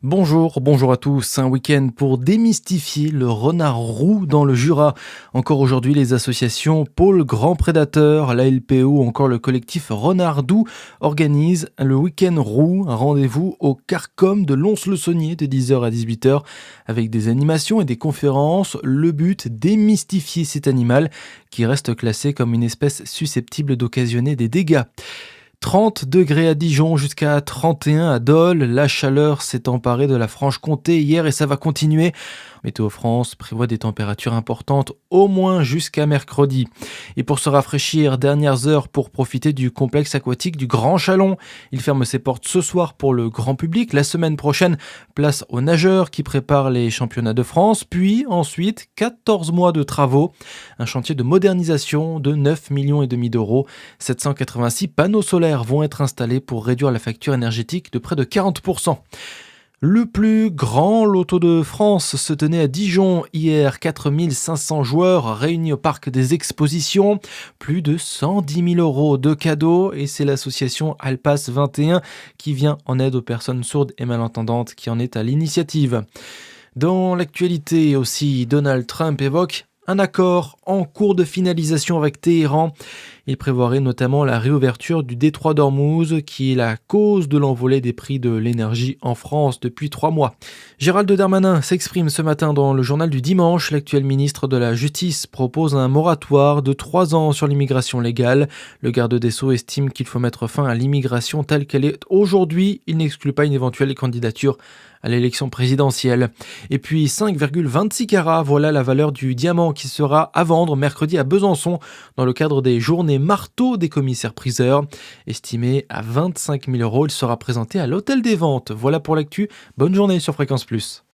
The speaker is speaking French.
Bonjour à tous. Un week-end pour démystifier le renard roux dans le Jura. Encore aujourd'hui, les associations Pôle Grand Prédateur, la LPO ou encore le collectif Renard Doux organisent le week-end roux, un rendez-vous au Carcom de Lons-le-Saunier de 10h à 18h avec des animations et des conférences. Le but, démystifier cet animal qui reste classé comme une espèce susceptible d'occasionner des dégâts. 30 degrés à Dijon jusqu'à 31 à Dole. La chaleur s'est emparée de la Franche-Comté hier et ça va continuer. Météo France prévoit des températures importantes au moins jusqu'à mercredi. Et pour se rafraîchir, dernières heures pour profiter du complexe aquatique du Grand Chalon. Il ferme ses portes ce soir pour le grand public. La semaine prochaine, place aux nageurs qui préparent les championnats de France. Puis ensuite, 14 mois de travaux. Un chantier de modernisation de 9 millions et demi d'euros. 786 panneaux solaires vont être installés pour réduire la facture énergétique de près de 40%. Le plus grand loto de France se tenait à Dijon hier. 4500 joueurs réunis au parc des expositions. Plus de 110 000 euros de cadeaux. Et c'est l'association Alpas 21 qui vient en aide aux personnes sourdes et malentendantes qui en est à l'initiative. Dans l'actualité aussi, Donald Trump évoque un accord en cours de finalisation avec Téhéran. Il prévoirait notamment la réouverture du détroit d'Ormuz, qui est la cause de l'envolée des prix de l'énergie en France depuis 3 mois. Gérald Darmanin s'exprime ce matin dans le journal du dimanche. L'actuel ministre de la Justice propose un moratoire de 3 ans sur l'immigration légale. Le garde des Sceaux estime qu'il faut mettre fin à l'immigration telle qu'elle est aujourd'hui. Il n'exclut pas une éventuelle candidature à l'élection présidentielle. Et puis 5,26 carats, voilà la valeur du diamant qui sera à vendre mercredi à Besançon dans le cadre des journées marteau des commissaires-priseurs. Estimé à 25 000 euros, il sera présenté à l'hôtel des ventes. Voilà pour l'actu, bonne journée sur Fréquence Plus.